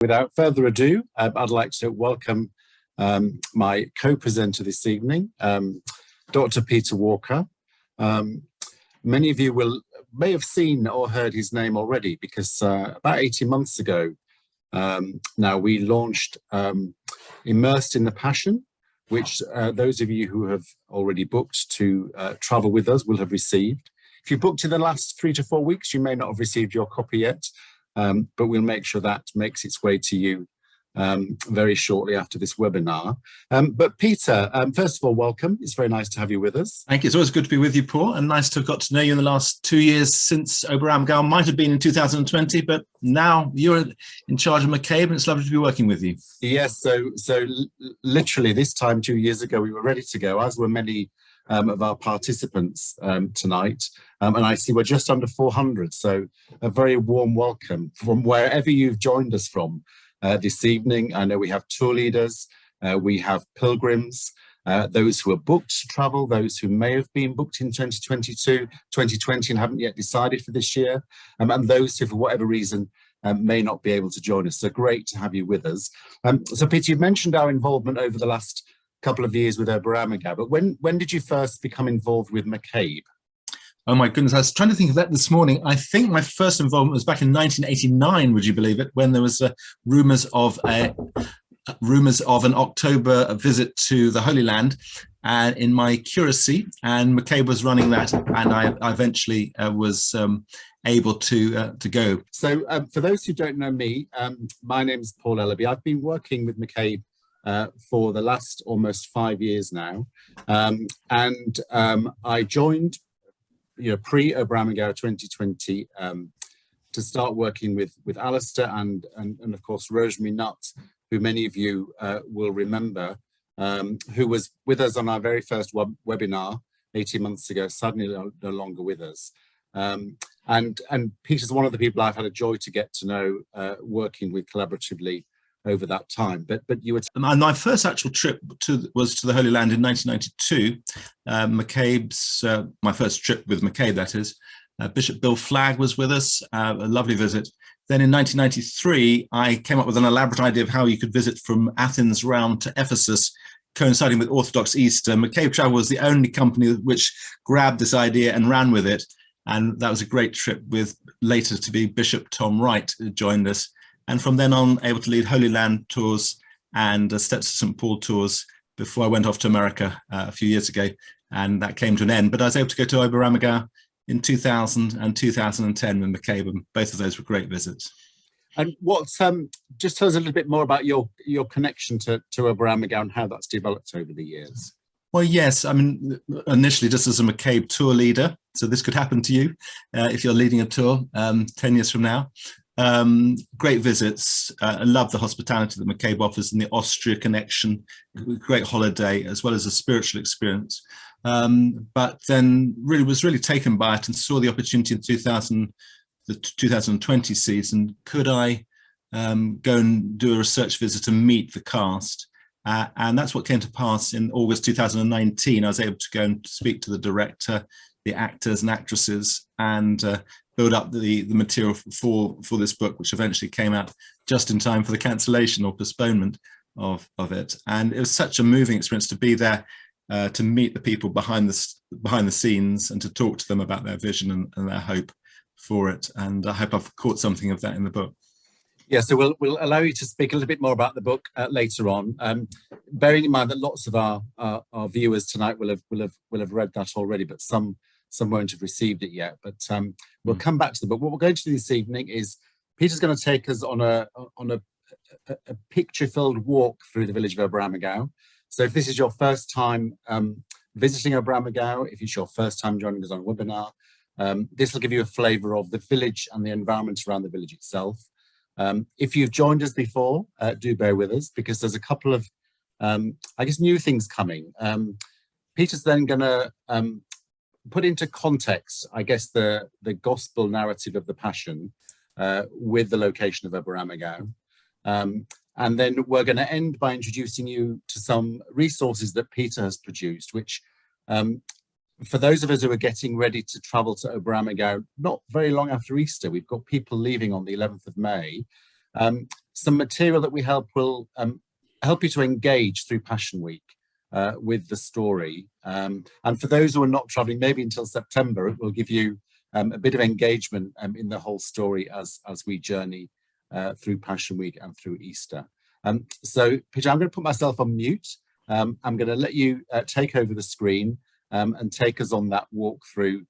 Without further ado, I'd like to welcome my co-presenter this evening, Dr. Peter Walker. Many of you may have seen or heard his name already because about 18 months ago, now we launched Immersed in the Passion, which those of you who have already booked to travel with us will have received. If you booked in the last 3 to 4 weeks, you may not have received your copy yet, but we'll make sure that makes its way to you very shortly after this webinar. But Peter, first of all, welcome. It's very nice to have you with us. Thank you. It's always good to be with you, Paul, and nice to have got to know you in the last 2 years since Oberammergau. Might have been in 2020, but now you're in charge of McCabe, and it's lovely to be working with you. Yes, so literally this time 2 years ago, we were ready to go, as were many of our participants tonight. And I see we're just under 400, so a very warm welcome from wherever you've joined us from this evening. I know we have tour leaders, we have pilgrims, those who are booked to travel, those who may have been booked in 2022, 2020 and haven't yet decided for this year, and those who for whatever reason may not be able to join us. So great to have you with us. So Peter, you've mentioned our involvement over the last couple of years with Oberammergau, but when did you first become involved with McCabe? Oh my goodness, I was trying to think of that this morning. I think my first involvement was back in 1989, would you believe it, when there was rumours of an October visit to the Holy Land, and in my curacy, and McCabe was running that, and I eventually was able to go. So for those who don't know me, my name is Paul Ellaby. I've been working with McCabe for the last almost 5 years now, and I joined pre-Oberammergau 2020 to start working with Alistair and of course Rosemary Nutt, who many of you will remember, who was with us on our very first webinar 18 months ago, sadly no longer with us. And Peter's one of the people I've had a joy to get to know, working with collaboratively over that time. But you were... My first actual trip was to the Holy Land in 1992. McCabe's, my first trip with McCabe, that is. Bishop Bill Flagg was with us, a lovely visit. Then in 1993, I came up with an elaborate idea of how you could visit from Athens round to Ephesus, coinciding with Orthodox Easter. McCabe Travel was the only company which grabbed this idea and ran with it. And that was a great trip with later to be Bishop Tom Wright, who joined us. And from then on, able to lead Holy Land tours and Steps of St. Paul tours before I went off to America a few years ago, and that came to an end. But I was able to go to Oberammergau in 2000 and 2010 with McCabe, and both of those were great visits. And what's just tell us a little bit more about your connection to Oberammergau and how that's developed over the years. Well, yes, I mean, initially just as a McCabe tour leader, so this could happen to you if you're leading a tour 10 years from now. Great visits. I love the hospitality that McCabe offers and the Austria connection, great holiday, as well as a spiritual experience. But then was really taken by it and saw the opportunity in the 2020 season. Could I go and do a research visit and meet the cast? And that's what came to pass in August 2019. I was able to go and speak to the director, the actors and actresses, and build up the material for this book, which eventually came out just in time for the cancellation or postponement of it. And it was such a moving experience to be there, to meet the people behind the scenes and to talk to them about their vision and their hope for it. And I hope I've caught something of that in the book. Yeah, so we'll allow you to speak a little bit more about the book later on. Bearing in mind that lots of our viewers tonight will have read that already, but some won't have received it yet. But we'll come back to the book. What we're going to do this evening is Peter's going to take us on a picture-filled walk through the village of Oberammergau. So if this is your first time visiting Oberammergau, if it's your first time joining us on a webinar, this will give you a flavour of the village and the environment around the village itself. If you've joined us before, do bear with us, because there's a couple of, I guess, new things coming. Peter's then going to put into context, I guess, the gospel narrative of the Passion with the location of Oberammergau. And then we're going to end by introducing you to some resources that Peter has produced, which for those of us who are getting ready to travel to Oberammergau, not very long after Easter, we've got people leaving on the 11th of May. some material that we will help you to engage through Passion Week with the story. And for those who are not traveling, maybe until September, it will give you a bit of engagement in the whole story as we journey through Passion Week and through Easter. So, Peter, I'm going to put myself on mute. I'm going to let you take over the screen and take us on that walk through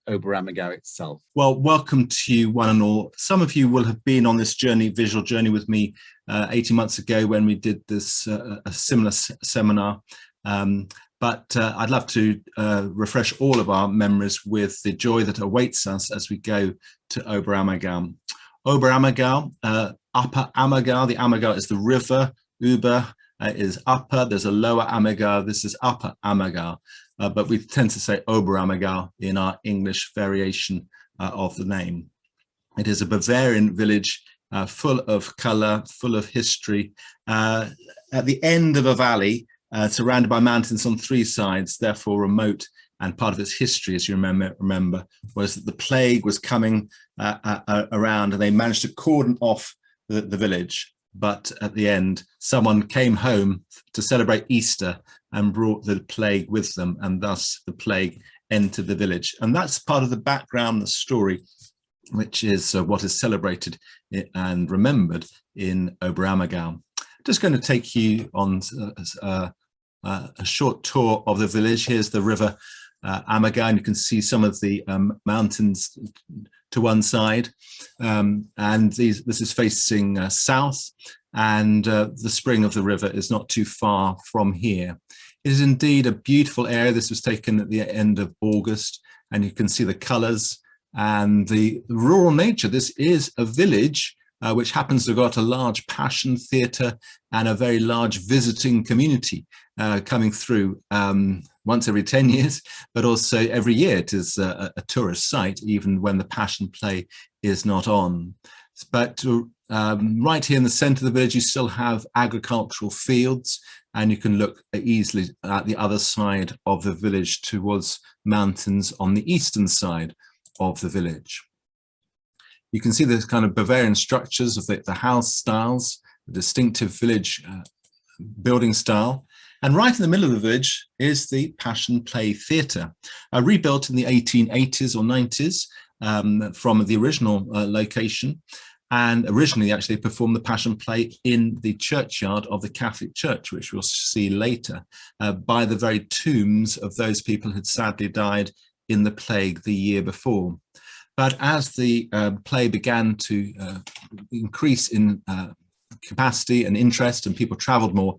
Oberammergau itself. Well, welcome to you one and all. Some of you will have been on this journey, visual journey with me 18 months ago when we did this a similar seminar. But I'd love to refresh all of our memories with the joy that awaits us as we go to Oberammergau. Oberammergau, Upper Ammergau. The Ammergau is the river. Über is upper. There's a lower Ammergau. This is Upper Ammergau. But we tend to say Oberammergau in our English variation of the name. It is a Bavarian village full of colour, full of history. At the end of a valley, surrounded by mountains on three sides, therefore remote, and part of its history, as you remember, was that the plague was coming around, and they managed to cordon off the village. But at the end, someone came home to celebrate Easter and brought the plague with them, and thus the plague entered the village. And that's part of the background, the story, which is what is celebrated and remembered in Oberammergau. Just going to take you on a short tour of the village. Here's the river Ammergau, and you can see some of the mountains to one side, and this is facing south, and the spring of the river is not too far from here. It is indeed a beautiful area. This was taken at the end of August, and you can see the colours and the rural nature. This is a village which happens to have got a large passion theatre and a very large visiting community coming through once every 10 years, but also every year. It is a tourist site, even when the Passion Play is not on. But right here in the centre of the village, you still have agricultural fields, and you can look easily at the other side of the village towards mountains on the eastern side of the village. You can see the kind of Bavarian structures of the house styles, the distinctive village building style. And right in the middle of the village is the Passion Play Theatre, rebuilt in the 1880s or 90s from the original location. And originally, actually, performed the Passion Play in the churchyard of the Catholic Church, which we'll see later, by the very tombs of those people who had sadly died in the plague the year before. But as the play began to increase in capacity and interest, and people travelled more,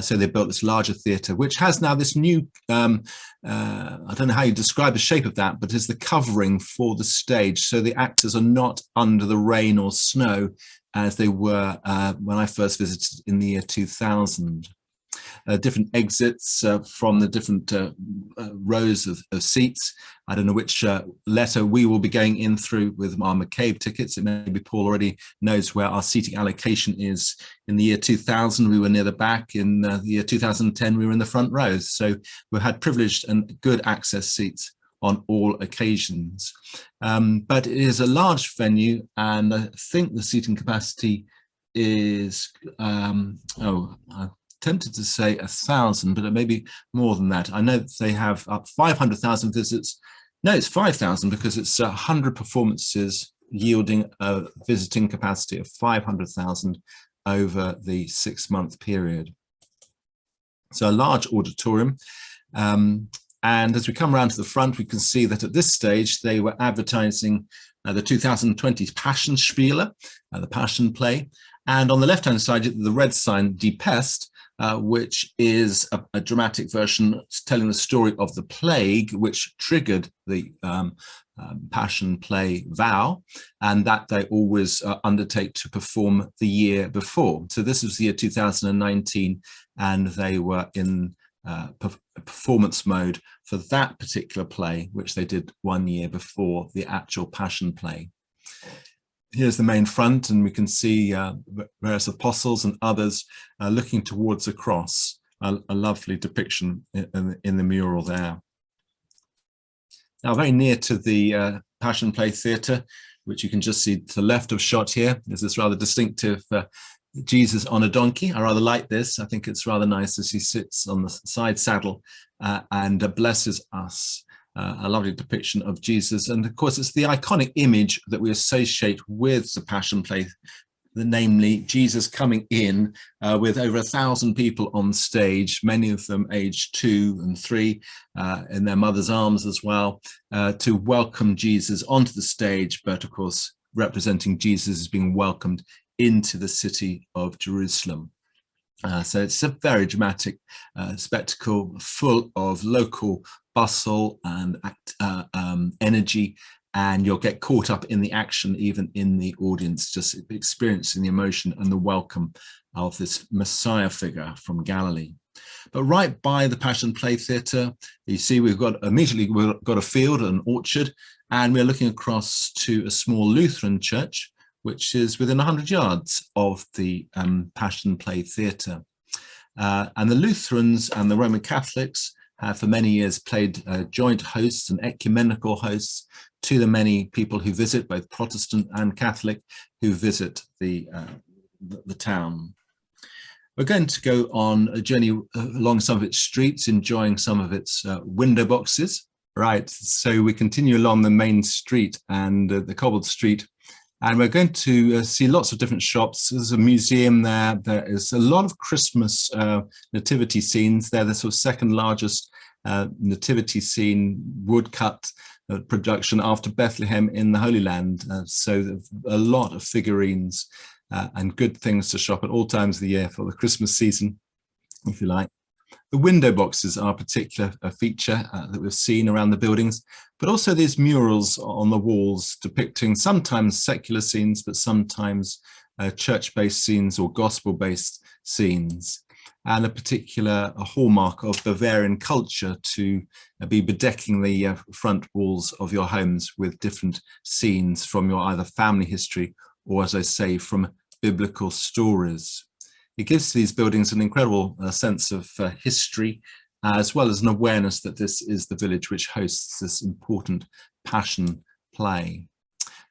so they built this larger theatre, which has now this new, I don't know how you describe the shape of that, but is the covering for the stage. So the actors are not under the rain or snow as they were when I first visited in the year 2000. Different exits from the different rows of seats. I don't know which letter we will be going in through with our McCabe tickets. It maybe Paul already knows where our seating allocation is. In the year 2000, we were near the back. In the year 2010, we were in the front rows. So we've had privileged and good access seats on all occasions. But it is a large venue, and I think the seating capacity is, tempted to say 1,000, but it may be more than that. I know that they have up 500,000 visits. No, it's 5,000 because it's 100 performances yielding a visiting capacity of 500,000 over the 6-month period. So a large auditorium. And as we come around to the front, we can see that at this stage, they were advertising the 2020 Passionspiele, the Passion Play. And on the left-hand side, the red sign, Die Pest, which is a dramatic version telling the story of the plague, which triggered the Passion Play vow, and that they always undertake to perform the year before. So this was the year 2019, and they were in performance mode for that particular play, which they did 1 year before the actual Passion Play. Here's the main front, and we can see various apostles and others looking towards a cross, a lovely depiction in the mural there. Now, very near to the Passion Play Theatre, which you can just see to the left of shot here. There's this rather distinctive Jesus on a donkey. I rather like this. I think it's rather nice as he sits on the side saddle and blesses us. A lovely depiction of Jesus. And of course, it's the iconic image that we associate with the Passion Play, namely Jesus coming in with over 1,000 people on stage, many of them aged 2 and 3 in their mother's arms as well, to welcome Jesus onto the stage, but of course, representing Jesus as being welcomed into the city of Jerusalem. So it's a very dramatic spectacle, full of local bustle and energy, and you'll get caught up in the action, even in the audience, just experiencing the emotion and the welcome of this Messiah figure from Galilee. But right by the Passion Play Theatre, you see we've got a field, an orchard, and we're looking across to a small Lutheran church, which is within 100 yards of the Passion Play Theatre. And the Lutherans and the Roman Catholics have for many years played joint hosts and ecumenical hosts to the many people who visit, both Protestant and Catholic, who visit the town. We're going to go on a journey along some of its streets, enjoying some of its window boxes. Right, so we continue along the main street and the cobbled street, and we're going to see lots of different shops. There's a museum there. There is a lot of Christmas nativity scenes. They're the sort of second largest nativity scene woodcut production after Bethlehem in the Holy Land. So a lot of figurines and good things to shop at all times of the year for the Christmas season, if you like. The window boxes are a particular feature that we've seen around the buildings, but also these murals on the walls depicting sometimes secular scenes, but sometimes church-based scenes or gospel-based scenes, and a particular hallmark of Bavarian culture to be bedecking the front walls of your homes with different scenes from your either family history or, as I say, from biblical stories. It gives these buildings an incredible sense of history, as well as an awareness that this is the village which hosts this important Passion Play.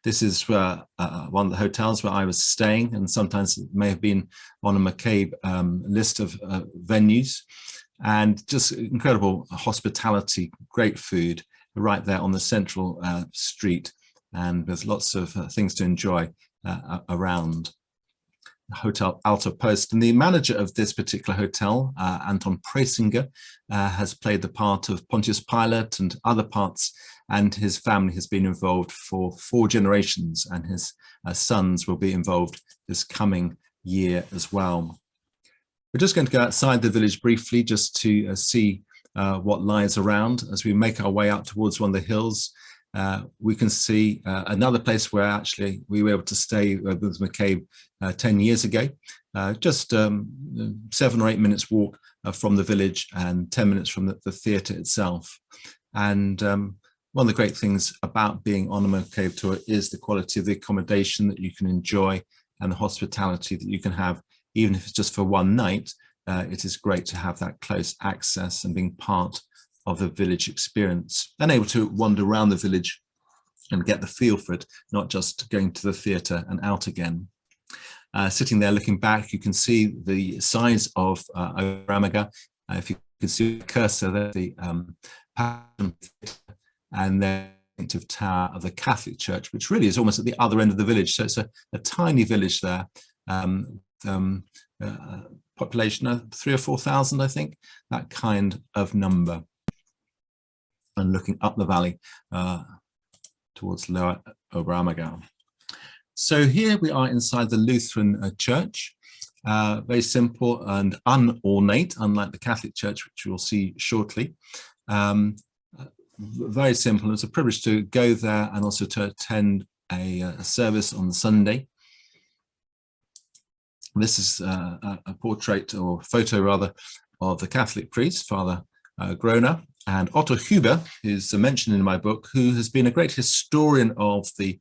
This is one of the hotels where I was staying, and sometimes it may have been on a McCabe list of venues, and just incredible hospitality, great food right there on the central street, and there's lots of things to enjoy around. Hotel Alta Post, and the manager of this particular hotel, Anton Preisinger, has played the part of Pontius Pilate and other parts, and his family has been involved for 4 generations, and his sons will be involved this coming year as well. We're just going to go outside the village briefly just to see what lies around. As we make our way out towards one of the hills, we can see another place where actually we were able to stay with McCabe 10 years ago, just 7 or 8 minutes walk from the village and 10 minutes from the theatre itself. And one of the great things about being on a McCabe tour is the quality of the accommodation that you can enjoy and the hospitality that you can have, even if it's just for one night. It is great to have that close access and being part of the village experience, and able to wander around the village and get the feel for it, not just going to the theatre and out again. Sitting there looking back, you can see the size of Oberammergau. If you can see the cursor there, the and the distinctive tower of the Catholic Church, which really is almost at the other end of the village. So it's a tiny village there, population of 3,000 or 4,000, I think, that kind of number. And looking up the valley towards Lower Oberammergau. So here we are inside the Lutheran church, very simple and unornate, unlike the Catholic Church, which we'll see shortly. Very simple. It's a privilege to go there and also to attend a service on Sunday. This is a portrait, or photo rather, of the Catholic priest, Father Groner, and Otto Huber, who's mentioned in my book, who has been a great historian of the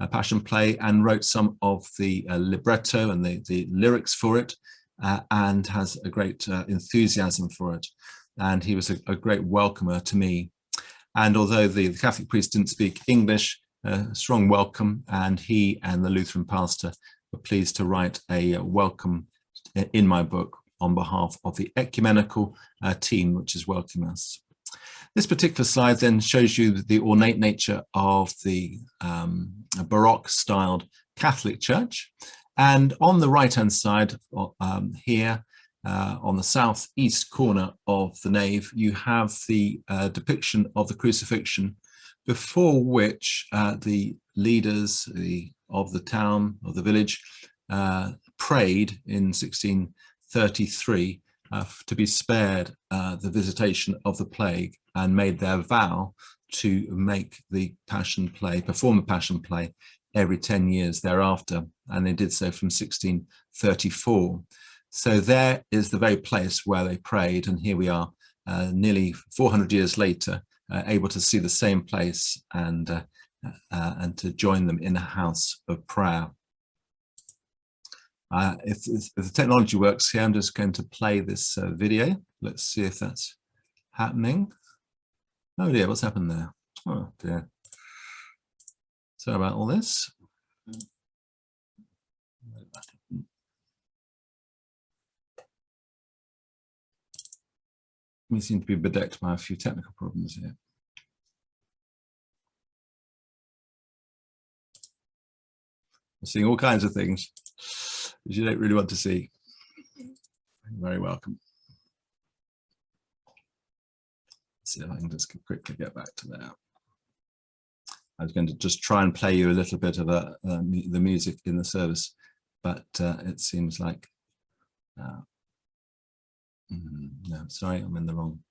Passion Play and wrote some of the libretto and the lyrics for it, and has a great enthusiasm for it. And he was a great welcomer to me. And although the Catholic priest didn't speak English, a strong welcome, and he and the Lutheran pastor were pleased to write a welcome in my book on behalf of the ecumenical team which is welcoming us. This particular slide then shows you the ornate nature of the Baroque styled Catholic Church, and on the right hand side here on the southeast corner of the nave you have the depiction of the crucifixion, before which the leaders of the town, of the village, prayed in 1633 to be spared the visitation of the plague, and made their vow to make the Passion Play, perform the Passion Play every 10 years thereafter, and they did so from 1634. So there is the very place where they prayed, and here we are nearly 400 years later, able to see the same place and to join them in a house of prayer. If the technology works here, I'm just going to play this video. Let's see if that's happening. Oh dear, what's happened there? Oh dear. Sorry about all this. We seem to be bedecked by a few technical problems here. We're seeing all kinds of things that you don't really want to see. You're very welcome. Let's see if I can just quickly get back to that. I was going to just try and play you a little bit of the music in the service, but it seems like no, sorry, I'm in the wrong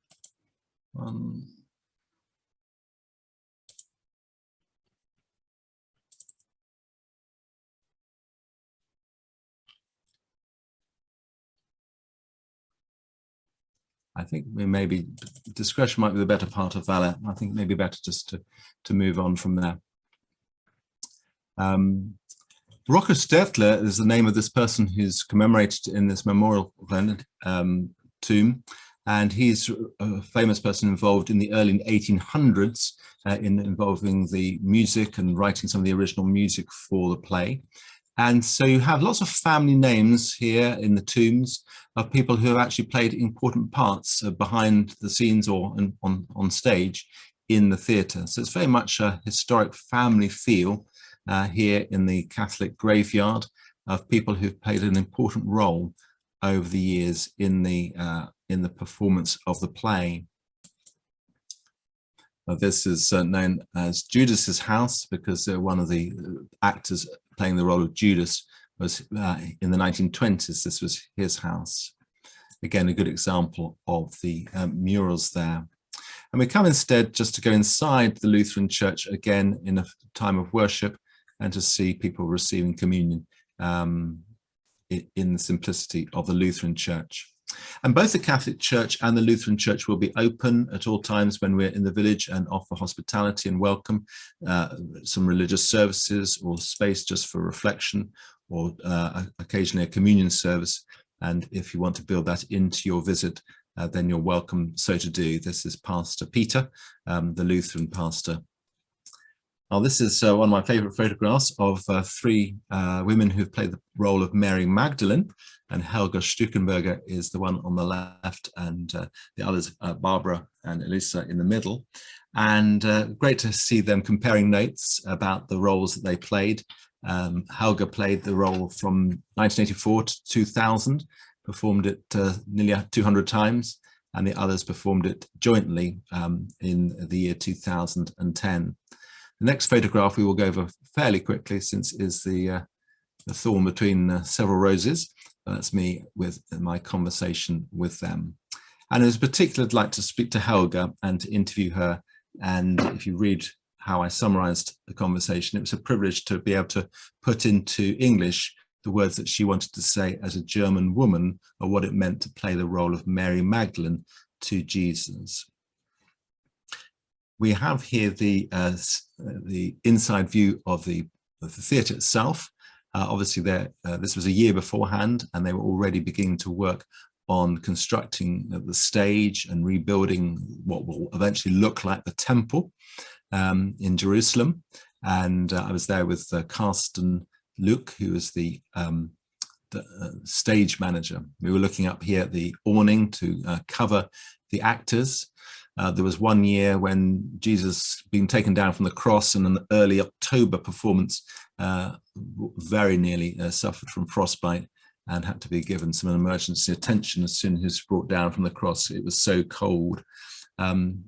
one. I think we maybe discretion might be the better part of valor. I think maybe better just to move on from there. Rocco Stertler is the name of this person who's commemorated in this memorial tomb, and he's a famous person involved in the early 1800s involving the music and writing some of the original music for the play. And so you have lots of family names here in the tombs of people who have actually played important parts behind the scenes or on stage in the theatre. So it's very much a historic family feel here in the Catholic graveyard of people who've played an important role over the years in the performance of the play. This is known as Judas's house because one of the actors playing the role of Judas was in the 1920s. This was his house. Again, a good example of the murals there. And we come instead just to go inside the Lutheran Church again in a time of worship and to see people receiving communion in the simplicity of the Lutheran Church. And both the Catholic Church and the Lutheran Church will be open at all times when we're in the village and offer hospitality and welcome, some religious services or space just for reflection, or occasionally a communion service. And if you want to build that into your visit, then you're welcome so to do. This is Pastor Peter, the Lutheran pastor. Now, this is one of my favorite photographs of three women who've played the role of Mary Magdalene, and Helga Stuckenberger is the one on the left, and the others, Barbara and Elisa, in the middle. And great to see them comparing notes about the roles that they played. Helga played the role from 1984 to 2000, performed it nearly 200 times, and the others performed it jointly in the year 2010. The next photograph we will go over fairly quickly, since it is the thorn between several roses. That's me with my conversation with them. And in particular, I'd like to speak to Helga and to interview her. And if you read how I summarized the conversation, it was a privilege to be able to put into English the words that she wanted to say as a German woman, or what it meant to play the role of Mary Magdalene to Jesus. We have here the inside view of the theatre itself. Obviously, this was a year beforehand, and they were already beginning to work on constructing the stage and rebuilding what will eventually look like the temple in Jerusalem. And I was there with Carsten Luke, who was the stage manager. We were looking up here at the awning to cover the actors. There was one year when Jesus being taken down from the cross, and an early October performance very nearly suffered from frostbite and had to be given some emergency attention as soon as he was brought down from the cross. It was so cold.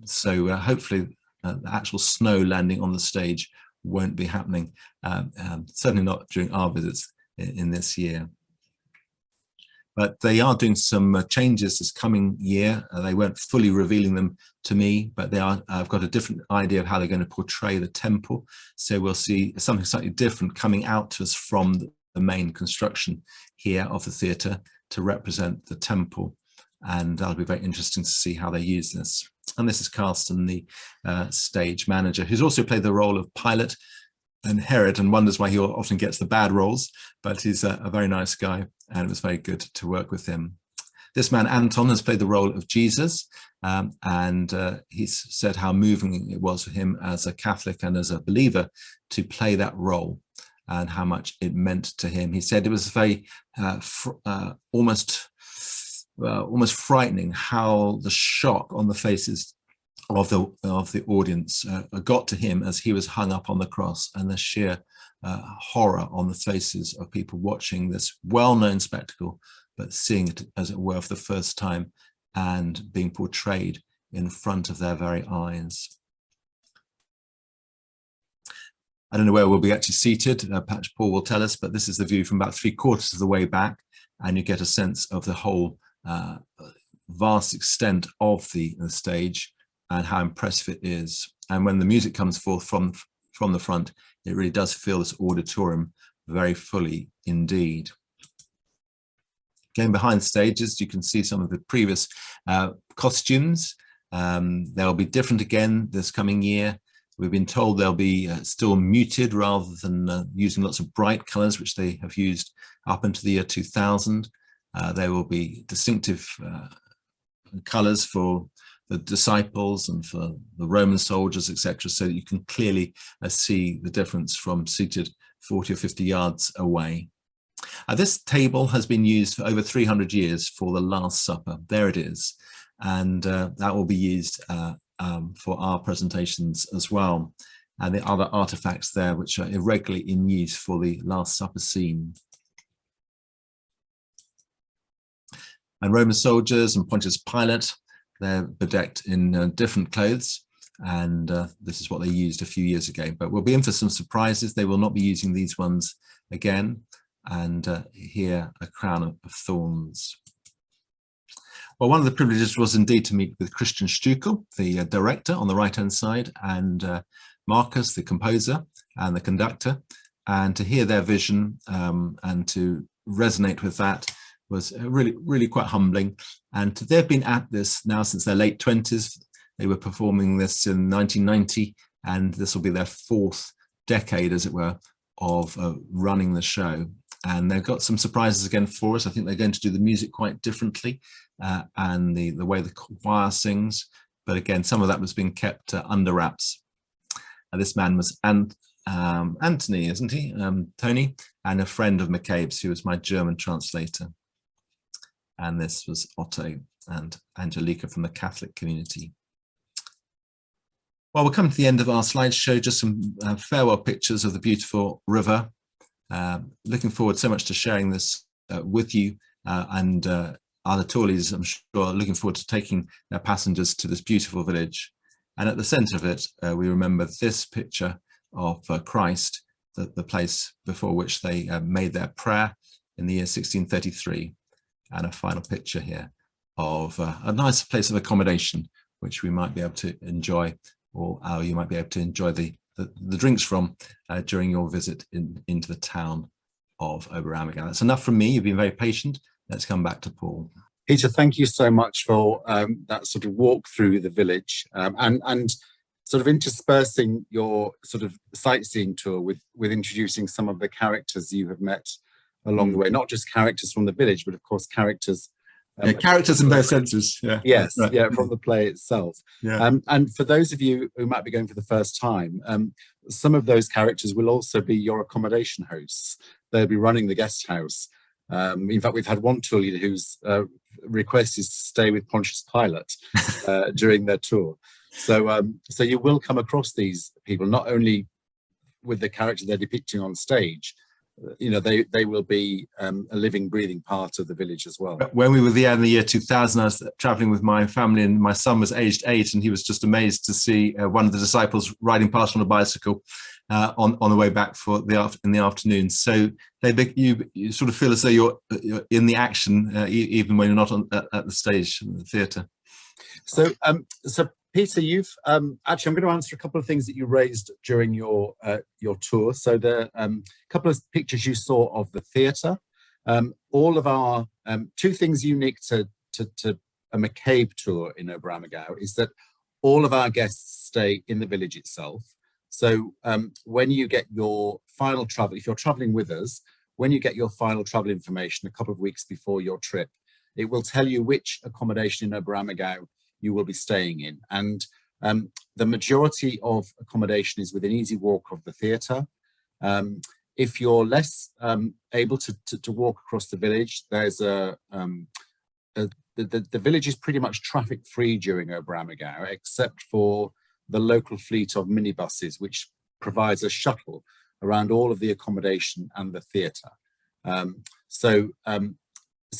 So hopefully the actual snow landing on the stage won't be happening, certainly not during our visits in this year. But they are doing some changes this coming year. They weren't fully revealing them to me, but I've got a different idea of how they're going to portray the temple. So we'll see something slightly different coming out to us from the main construction here of the theatre to represent the temple. And that'll be very interesting to see how they use this. And this is Carsten, the stage manager, who's also played the role of Pilate and Herod, and wonders why he often gets the bad roles, but he's a very nice guy, and it was very good to work with him. This man, Anton, has played the role of Jesus, and he's said how moving it was for him as a Catholic and as a believer to play that role, and how much it meant to him. He said it was very almost frightening how the shock on the faces of the audience got to him as he was hung up on the cross, and the sheer horror on the faces of people watching this well-known spectacle, but seeing it, as it were, for the first time and being portrayed in front of their very eyes. I don't know where we'll be actually seated, perhaps Paul will tell us, but this is the view from about 3/4 of the way back, and you get a sense of the whole vast extent of the stage and how impressive it is. And when the music comes forth from the front, it really does fill this auditorium very fully indeed. Going behind the stages, you can see some of the previous costumes. They'll be different again this coming year. We've been told they'll be still muted rather than using lots of bright colours, which they have used up into the year 2000. There will be distinctive colours for the disciples and for the Roman soldiers, etc., so that you can clearly see the difference from seated 40 or 50 yards away. This table has been used for over 300 years for the Last Supper. There it is, and that will be used for our presentations as well, and the other artifacts there which are irregularly in use for the Last Supper scene. And Roman soldiers and Pontius Pilate, they're bedecked in different clothes, and this is what they used a few years ago. But we'll be in for some surprises. They will not be using these ones again. And here, a crown of thorns. Well, one of the privileges was indeed to meet with Christian Stukel, the director on the right-hand side, and Marcus, the composer and the conductor, and to hear their vision and to resonate with that was really quite humbling. And they've been at this now since their late 20s. They were performing this in 1990, and this will be their 4th decade, as it were, of running the show. And they've got some surprises again for us. I think they're going to do the music quite differently, and the way the choir sings. But again, some of that was being kept under wraps. This man was Anthony, isn't he? Tony, and a friend of McCabe's, who was my German translator. And this was Otto and Angelica from the Catholic community. Well, we're coming to the end of our slideshow, just some farewell pictures of the beautiful river. Looking forward so much to sharing this with you, and other tour leaders, I'm sure, are looking forward to taking their passengers to this beautiful village. And at the centre of it, we remember this picture of Christ, the place before which they made their prayer in the year 1633. And a final picture here of a nice place of accommodation, which we might be able to enjoy, or you might be able to enjoy the drinks from during your visit into the town of Oberammergau. That's enough from me. You've been very patient. Let's come back to Paul. Peter, thank you so much for that sort of walk through the village and sort of interspersing your sort of sightseeing tour with introducing some of the characters you have met along the way, not just characters from the village, but of course characters Characters in both senses. Yeah. Yes, Right. yeah, from the play itself. Yeah. And for those of you who might be going for the first time, some of those characters will also be your accommodation hosts. They'll be running the guest house. In fact, we've had one tour leader whose request is to stay with Pontius Pilate during their tour. So you will come across these people, not only with the character they're depicting on stage, they will be a living, breathing part of the village as well. When we were there in the year 2000, I was traveling with my family, and my son was aged 8, and he was just amazed to see one of the disciples riding past on a bicycle on the way back in the afternoon. So you sort of feel as though you're in the action, even when you're not at the stage in the theatre. So Peter, you've actually, I'm going to answer a couple of things that you raised during your tour. So the couple of pictures you saw of the theatre, all of our two things unique to a McCabe tour in Oberammergau is that all of our guests stay in the village itself. So when you get your final travel, if you're traveling with us, when you get your final travel information a couple of weeks before your trip, it will tell you which accommodation in Oberammergau you will be staying in. And the majority of accommodation is within easy walk of the theatre. If you're less able to walk across the village, there's the village is pretty much traffic free during Oberammergau, except for the local fleet of minibuses, which provides a shuttle around all of the accommodation and the theatre. So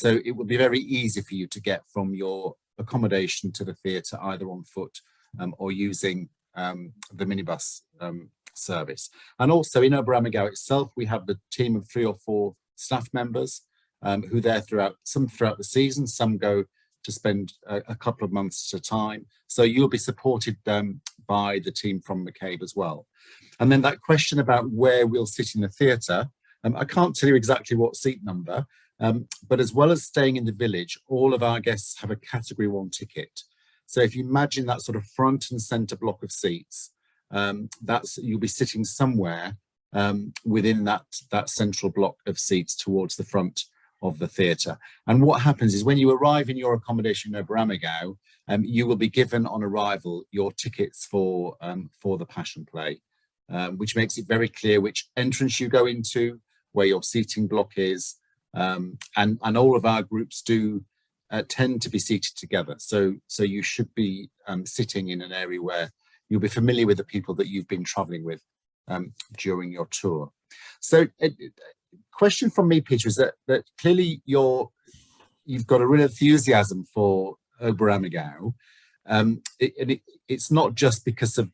it would be very easy for you to get from your accommodation to the theatre either on foot or using the minibus service. And also in Oberammergau itself, we have the team of 3 or 4 staff members who are there throughout the season. Some go to spend a couple of months at a time. So you'll be supported by the team from McCabe as well. And then that question about where we'll sit in the theatre, I can't tell you exactly what seat number, but as well as staying in the village, all of our guests have a category 1 ticket. So if you imagine that sort of front and centre block of seats, you'll be sitting somewhere within that central block of seats towards the front of the theatre. And what happens is when you arrive in your accommodation in Oberammergau, you will be given on arrival your tickets for the Passion play, which makes it very clear which entrance you go into, where your seating block is, and all of our groups do tend to be seated together. So you should be sitting in an area where you'll be familiar with the people that you've been traveling with during your tour. So question from me, Peter, is that clearly you've got a real enthusiasm for Oberammergau. It's not just because of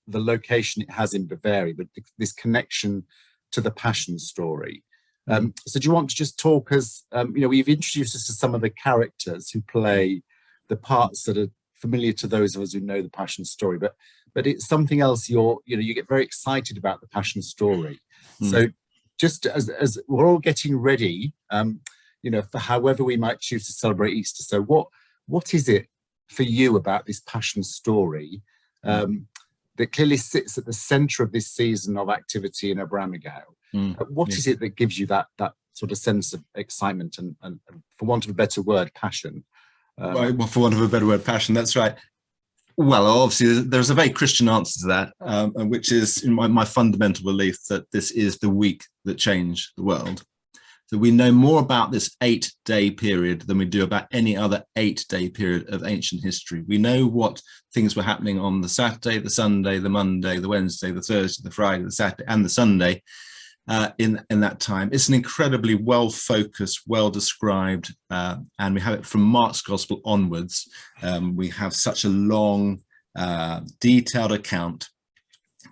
the location it has in Bavaria, but this connection to the Passion story. So do you want to just talk us, you've introduced us to some of the characters who play the parts that are familiar to those of us who know the Passion story, but it's something else. You get very excited about the Passion story. So just as we're all getting ready, for however we might choose to celebrate Easter. So what is it for you about this Passion story that clearly sits at the centre of this season of activity in Oberammergau? What is it that gives you that sort of sense of excitement and for want of a better word, passion? Well, for want of a better word, passion, that's right. Well, obviously, there's a very Christian answer to that, which is in my fundamental belief that this is the week that changed the world. So we know more about this 8-day period than we do about any other 8-day period of ancient history. We know what things were happening on the Saturday, the Sunday, the Monday, the Wednesday, the Thursday, the Friday, the Saturday, and the Sunday in that time. It's an incredibly well-focused, well-described, and we have it from Mark's Gospel onwards. We have such a long, detailed account,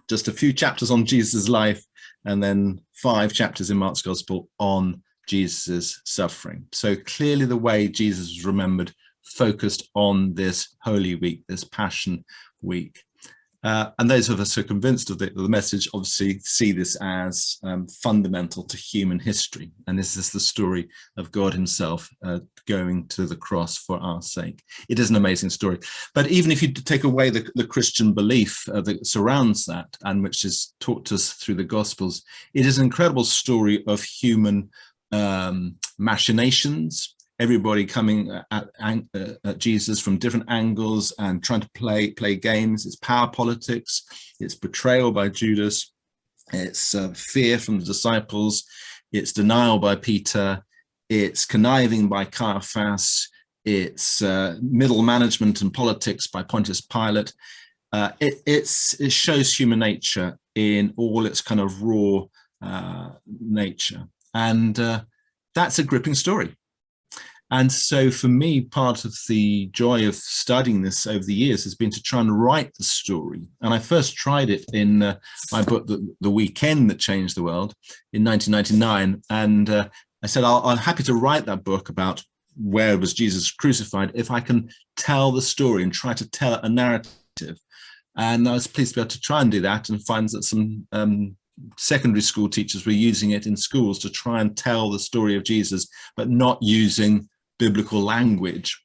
just a few chapters on Jesus' life, and then 5 chapters in Mark's Gospel on Jesus' suffering. So clearly the way Jesus was remembered focused on this Holy Week, this Passion Week. And those of us who are convinced of the message obviously see this as fundamental to human history. And this is the story of God himself going to the cross for our sake. It is an amazing story. But even if you take away the Christian belief that surrounds that, and which is taught to us through the Gospels, it is an incredible story of human machinations, everybody coming at Jesus from different angles and trying to play games. It's power politics, it's betrayal by Judas, it's fear from the disciples, it's denial by Peter, it's conniving by Caiaphas, it's middle management and politics by Pontius Pilate. It shows human nature in all its kind of raw nature, and that's a gripping story. And so for me, part of the joy of studying this over the years has been to try and write the story. And I first tried it in my book, The Weekend That Changed the World, in 1999. And I said, I'm happy to write that book about where was Jesus crucified if I can tell the story and try to tell a narrative. And I was pleased to be able to try and do that, and find that some secondary school teachers were using it in schools to try and tell the story of Jesus, but not using biblical language.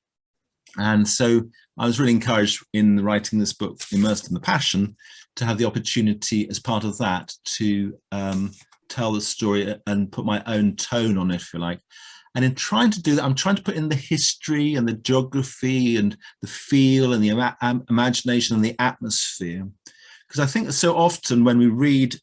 And so I was really encouraged in writing this book, Immersed in the Passion, to have the opportunity as part of that to tell the story and put my own tone on it, if you like. And in trying to do that, I'm trying to put in the history and the geography and the feel and the imagination and the atmosphere. Because I think that so often when we read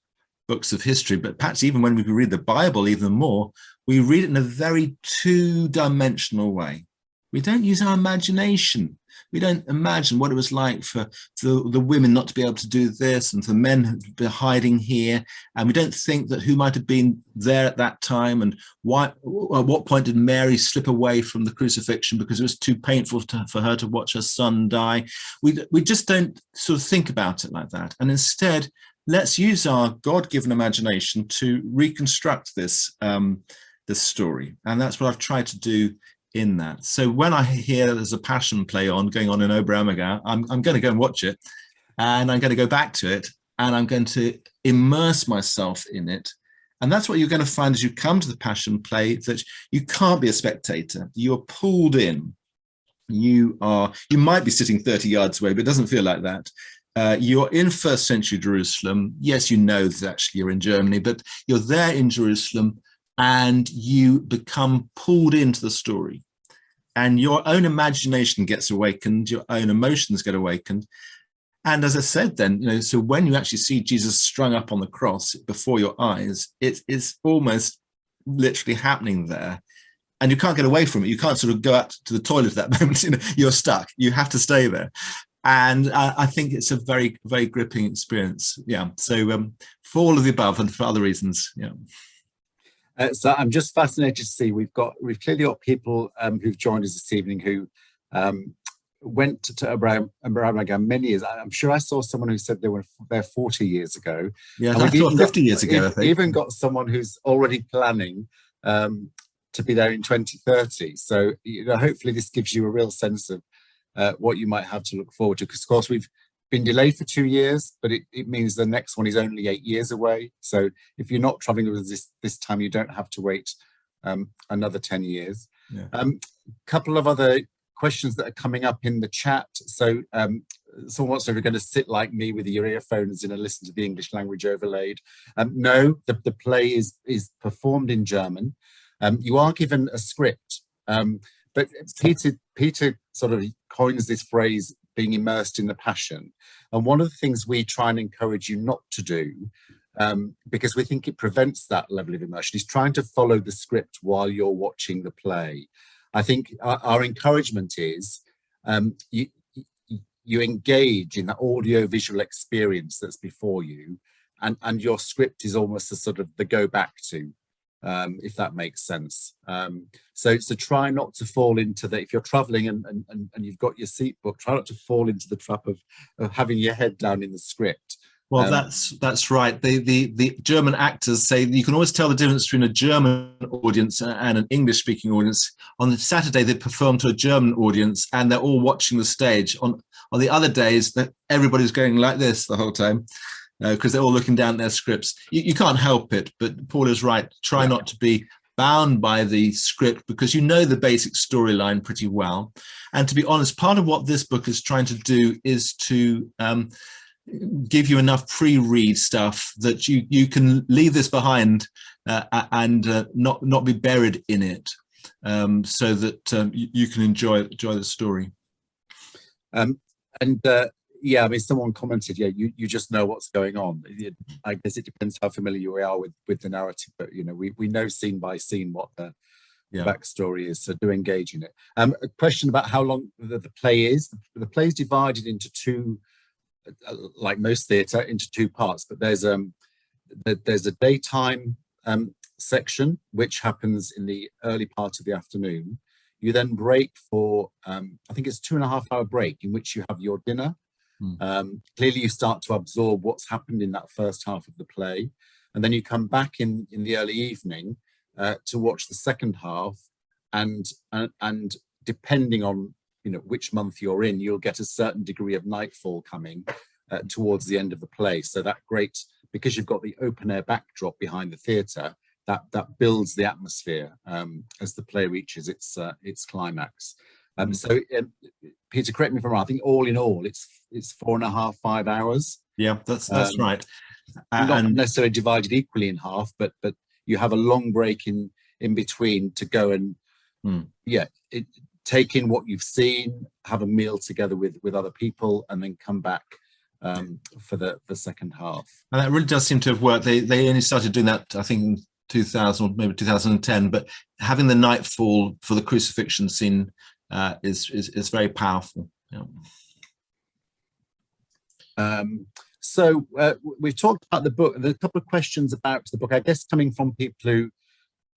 books of history, but perhaps even when we read the Bible even more, we read it in a very two-dimensional way. We don't use our imagination. We don't imagine what it was like for the women not to be able to do this, and for men to be hiding here. And we don't think that who might have been there at that time, and why, at what point did Mary slip away from the crucifixion because it was too painful for her to watch her son die. We just don't sort of think about it like that. And instead, let's use our God-given imagination to reconstruct this, this story. And that's what I've tried to do in that. So when I hear there's a Passion play going on in Oberammergau, I'm going to go and watch it, and I'm going to go back to it, and I'm going to immerse myself in it. And that's what you're going to find as you come to the Passion play, that you can't be a spectator. You're pulled in. You might be sitting 30 yards away, but it doesn't feel like that. You're in first century Jerusalem. Yes, you know that actually you're in Germany, but you're there in Jerusalem, and you become pulled into the story, and your own imagination gets awakened, your own emotions get awakened. And as I said then, so when you actually see Jesus strung up on the cross before your eyes, it's almost literally happening there, and you can't get away from it. You can't sort of go out to the toilet at that moment. You're stuck. You have to stay there. And I think it's a very, very gripping experience. Yeah. So for all of the above and for other reasons, yeah. So I'm just fascinated to see we've clearly got people who've joined us this evening who went to Oberammergau many years. I'm sure I saw someone who said they were there 40 years ago. Yeah, I thought 50 years ago, I think. Even got someone who's already planning to be there in 2030. So hopefully this gives you a real sense of what you might have to look forward to. Because of course we've been delayed for 2 years, but it means the next one is only 8 years away. So if you're not traveling with us this time, you don't have to wait another 10 years. Yeah. Couple of other questions that are coming up in the chat. So someone wants to know if you're going to sit like me with your earphones in and listen to the English language overlaid. No, the play is performed in German. You are given a script, but Peter sort of coins this phrase, being immersed in the Passion. And one of the things we try and encourage you not to do, because we think it prevents that level of immersion, is trying to follow the script while you're watching the play. I think our encouragement is you engage in that audio-visual experience that's before you, and your script is almost a sort of the go back to, if that makes sense. So try not to fall into that. If you're traveling and you've got your seat booked, try not to fall into the trap of having your head down in the script. Well, that's right. The German actors say you can always tell the difference between a German audience and an English-speaking audience. On the Saturday, they perform to a German audience, and they're all watching the stage. On the other days, everybody's going like this the whole time, because they're all looking down at their scripts. You can't help it, but Paul is right. Try not to be bound by the script, because you know the basic storyline pretty well. And to be honest, part of what this book is trying to do is to give you enough pre-read stuff that you can leave this behind and not be buried in it. so that you can enjoy the story. Yeah, I mean, someone commented, yeah, you just know what's going on. I guess it depends how familiar we are with the narrative, but we know scene by scene what the backstory is, so do engage in it. A question about how long the play is. The play is divided into two, like most theatre, into two parts, but there's a daytime section which happens in the early part of the afternoon. You then break for I think it's 2.5 hour break in which you have your dinner. Clearly you start to absorb what's happened in that first half of the play, and then you come back in the early evening to watch the second half, and depending on which month you're in, you'll get a certain degree of nightfall coming towards the end of the play. So that great, because you've got the open air backdrop behind the theatre, that builds the atmosphere as the play reaches its climax. So Peter, correct me if I'm wrong, I think all in all it's 4.5, 5 hours. Yeah, that's right. Not necessarily divided equally in half, but you have a long break in between to go and take in what you've seen, have a meal together with other people, and then come back for the second half. And that really does seem to have worked. They only started doing that, I think, in 2000 or maybe 2010, but having the nightfall for the crucifixion scene is very powerful. So we've talked about the book. There's a couple of questions about the book, I guess, coming from people who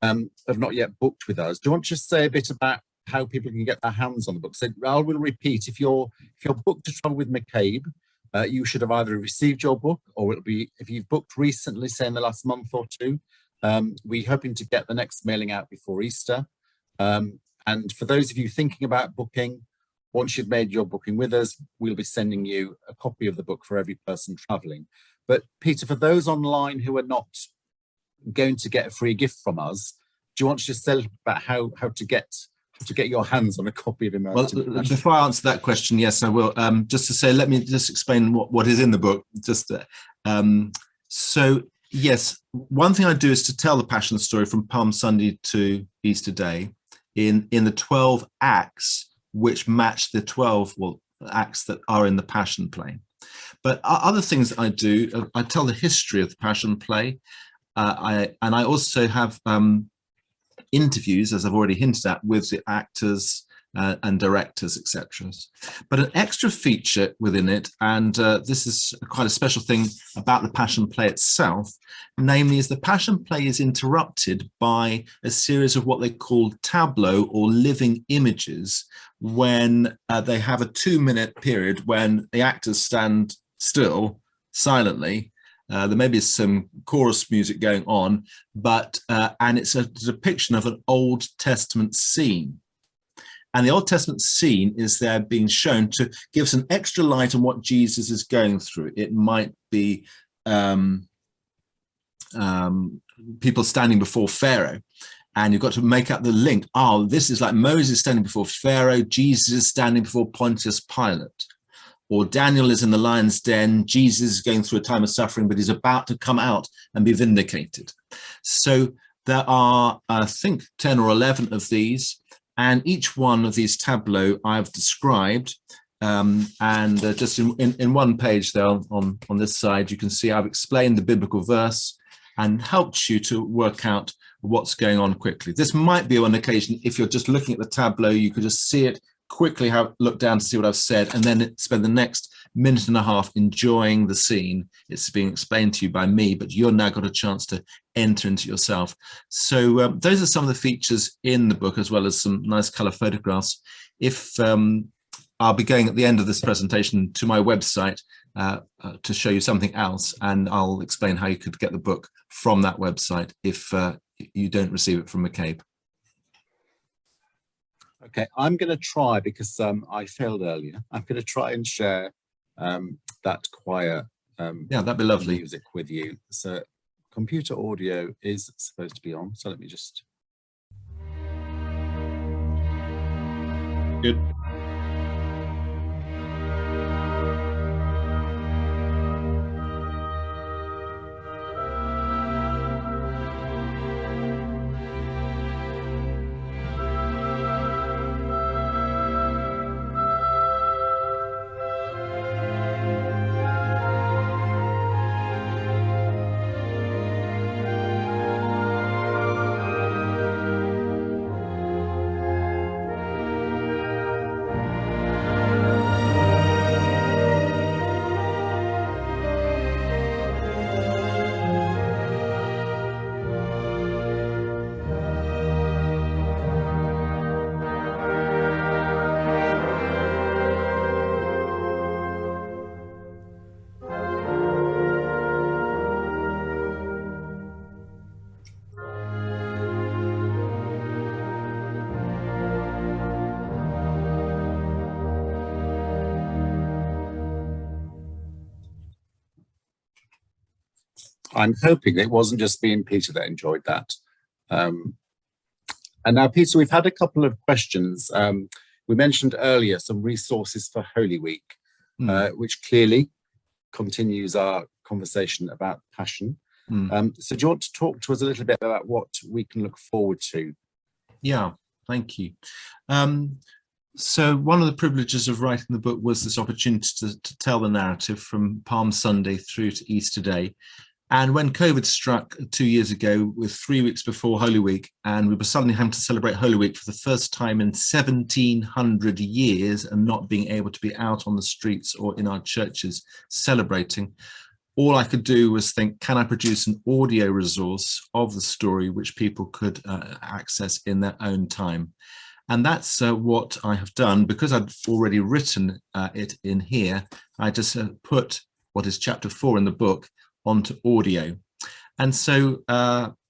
have not yet booked with us. Do you want to just say a bit about how people can get their hands on the book? So I will repeat, if you're booked to travel with McCabe, you should have either received your book, or it'll be, if you've booked recently, say in the last month or two, we're hoping to get the next mailing out before Easter. And for those of you thinking about booking, once you've made your booking with us, we'll be sending you a copy of the book for every person traveling. But Peter, for those online who are not going to get a free gift from us, do you want to just tell about how to get your hands on a copy of Immersed in The Passion? Before I answer that question, yes, I will. Just to say, let me just explain what is in the book. So yes, one thing I do is to tell the Passion story from Palm Sunday to Easter Day in the 12 acts which match the 12 acts that are in the Passion play. But other things that I do, I tell the history of the Passion play. I also have interviews, as I've already hinted at, with the actors and directors, etc. But an extra feature within it, and this is quite a special thing about the Passion play itself, namely is the Passion play is interrupted by a series of what they call tableau or living images, when they have a 2-minute period when the actors stand still silently. There may be some chorus music going on, but and it's a depiction of an Old Testament scene. And the Old Testament scene is there being shown to give us an extra light on what Jesus is going through. It might be people standing before Pharaoh, and you've got to make up the link. Oh, this is like Moses standing before Pharaoh, Jesus is standing before Pontius Pilate. Or Daniel is in the lion's den, Jesus is going through a time of suffering, but he's about to come out and be vindicated. So there are, I think, 10 or 11 of these. And each one of these tableaux I've described, and just in one page there on this side, you can see I've explained the biblical verse and helped you to work out what's going on quickly. This might be on occasion, if you're just looking at the tableau, you could just see it quickly, look down to see what I've said, and then spend the next minute and a half enjoying the scene. It's being explained to you by me, but you're now got a chance to enter into yourself. So those are some of the features in the book, as well as some nice color photographs. If I'll be going at the end of this presentation to my website to show you something else, and I'll explain how you could get the book from that website if you don't receive it from McCabe. Okay, I'm going to try, because I failed earlier, I'm going to try and share that choir yeah, that'd be lovely. Music with you. So computer audio is supposed to be on, so let me just... Good. I'm hoping it wasn't just me and Peter that enjoyed that. And now, Peter, we've had a couple of questions. We mentioned earlier some resources for Holy Week, which clearly continues our conversation about Passion. So do you want to talk to us a little bit about what we can look forward to? Yeah, thank you. So one of the privileges of writing the book was this opportunity to tell the narrative from Palm Sunday through to Easter Day. And when COVID struck 2 years ago, with 3 weeks before Holy Week, and we were suddenly having to celebrate Holy Week for the first time in 1700 years and not being able to be out on the streets or in our churches celebrating, all I could do was think, can I produce an audio resource of the story which people could access in their own time? And that's what I have done. Because I'd already written it in here, I just put what is chapter 4 in the book onto audio. And so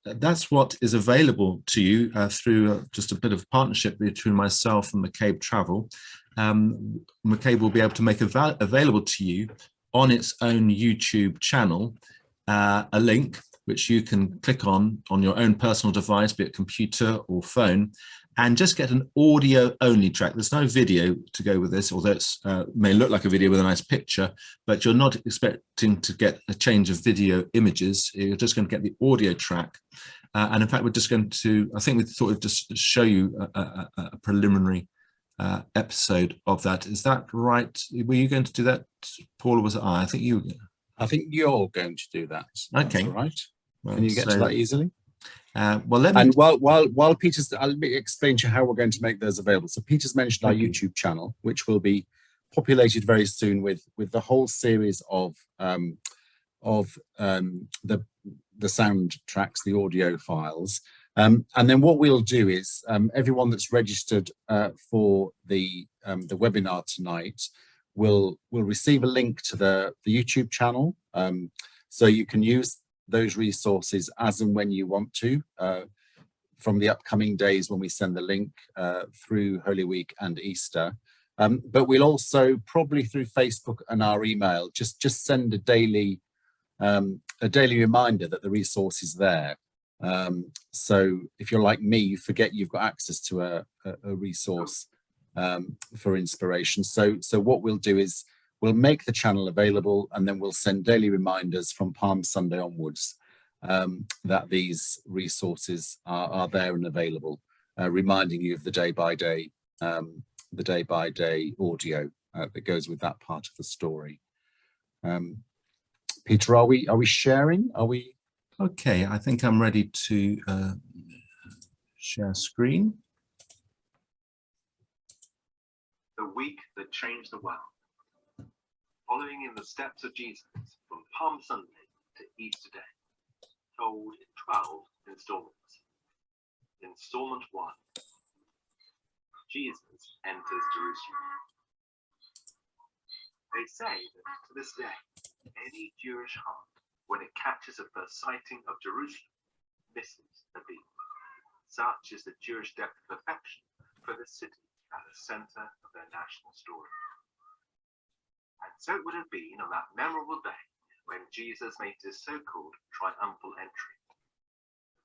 that's what is available to you through just a bit of partnership between myself and McCabe Travel. McCabe will be able to make available to you on its own YouTube channel a link which you can click on your own personal device, be it computer or phone, and just get an audio only track. There's no video to go with this, although it may look like a video with a nice picture, but you're not expecting to get a change of video images. You're just going to get the audio track. And in fact, we're just going to, I think we thought we'd just show you a preliminary episode of that. Is that right? Were you going to do that, Paul, or was it I? I think you. I think you're going to do that. Okay. That's all right. Well, can you get to that easily? Well, let me. And while Peter's, I'll explain to you how we're going to make those available. So Peter's mentioned our YouTube channel, which will be populated very soon with the whole series of the sound tracks, the audio files. And then what we'll do is everyone that's registered for the webinar tonight will receive a link to the YouTube channel, so you can use those resources as and when you want to from the upcoming days when we send the link through Holy Week and Easter. But we'll also, probably through Facebook and our email, just send a daily reminder that the resource is there. So if you're like me, you forget you've got access to a resource for inspiration. So what we'll do is we'll make the channel available, and then we'll send daily reminders from Palm Sunday onwards that these resources are there and available, reminding you of the day-by-day audio that goes with that part of the story. Peter, are we sharing? Are we? Okay, I think I'm ready to share screen. The week that changed the world. Following in the steps of Jesus from Palm Sunday to Easter Day, told in 12 installments. Installment 1. Jesus enters Jerusalem. They say that to this day, any Jewish heart, when it catches a first sighting of Jerusalem, misses the beat. Such is the Jewish depth of affection for the city at the center of their national story. And so it would have been on that memorable day when Jesus made his so-called triumphal entry.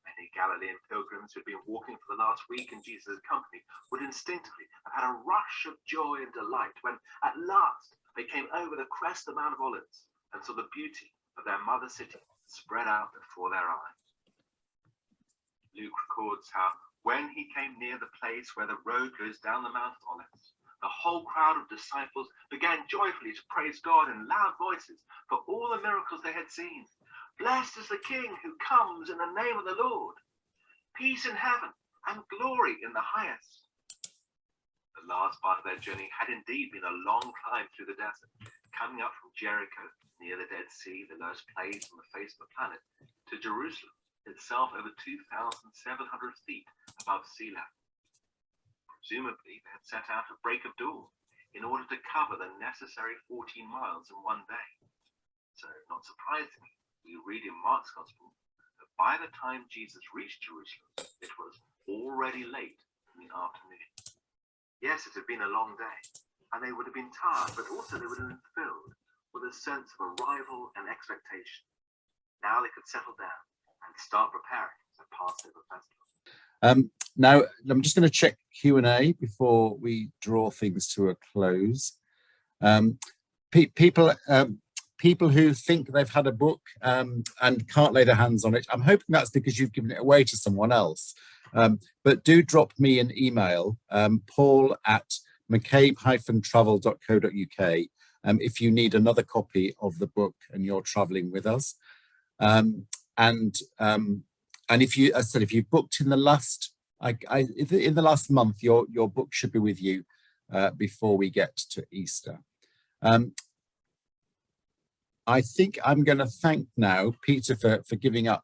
Many Galilean pilgrims who had been walking for the last week in Jesus' company would instinctively have had a rush of joy and delight when at last they came over the crest of the Mount of Olives and saw the beauty of their mother city spread out before their eyes. Luke records how when he came near the place where the road goes down the Mount of Olives, the whole crowd of disciples began joyfully to praise God in loud voices for all the miracles they had seen. Blessed is the King who comes in the name of the Lord. Peace in heaven and glory in the highest. The last part of their journey had indeed been a long climb through the desert, coming up from Jericho, near the Dead Sea, the lowest place on the face of the planet, to Jerusalem, itself over 2,700 feet above sea level. Presumably, they had set out at break of dawn in order to cover the necessary 14 miles in one day. So, not surprisingly, we read in Mark's Gospel that by the time Jesus reached Jerusalem, it was already late in the afternoon. Yes, it had been a long day, and they would have been tired, but also they would have been filled with a sense of arrival and expectation. Now they could settle down and start preparing the Passover festival. Now, I'm just going to check Q&A before we draw things to a close. People who think they've had a book and can't lay their hands on it, I'm hoping that's because you've given it away to someone else. But do drop me an email, paul@mccabe-travel.co.uk, if you need another copy of the book and you're traveling with us. And if you, as I said, if you've booked in the last, in the last month, your book should be with you before we get to Easter. I think I'm going to thank now Peter for giving up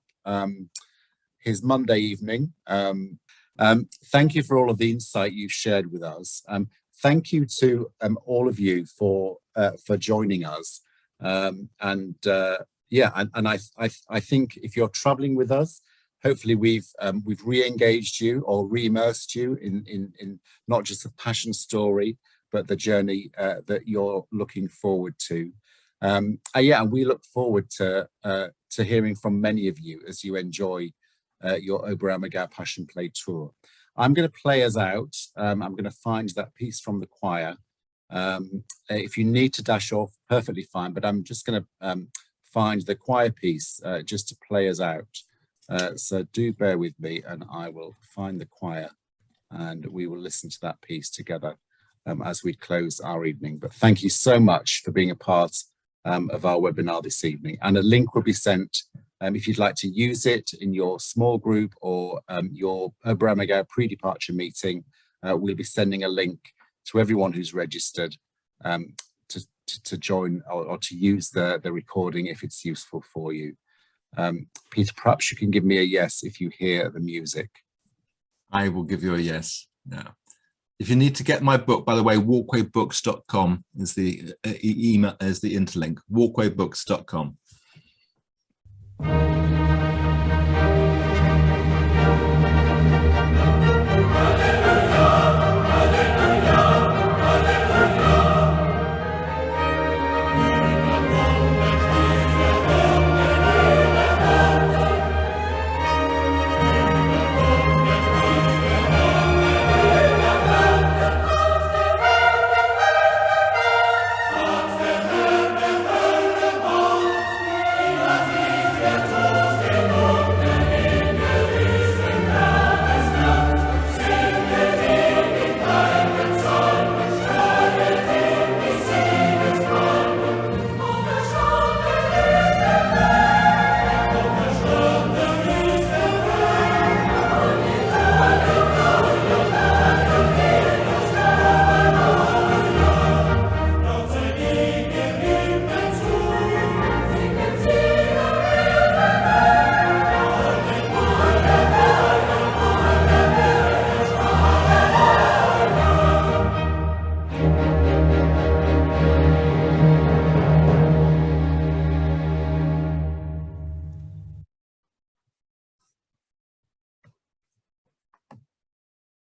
his Monday evening. Thank you for all of the insight you've shared with us. Thank you to all of you for joining us. I think if you're traveling with us, hopefully we've re-engaged you or re-immersed you in not just the passion story, but the journey that you're looking forward to. And we look forward to hearing from many of you as you enjoy your Oberammergau Passion Play tour. I'm going to play us out. I'm going to find that piece from the choir. If you need to dash off, perfectly fine, but I'm just going to find the choir piece just to play us out. So do bear with me and I will find the choir and we will listen to that piece together as we close our evening. But thank you so much for being a part of our webinar this evening, and a link will be sent if you'd like to use it in your small group or your Oberammergau pre-departure meeting. We'll be sending a link to everyone who's registered to join or to use the recording if it's useful for you. Peter, perhaps you can give me a yes if you hear the music. I will give you a yes now. If you need to get my book, by the way, walkwaybooks.com is the email, is the interlink, walkwaybooks.com.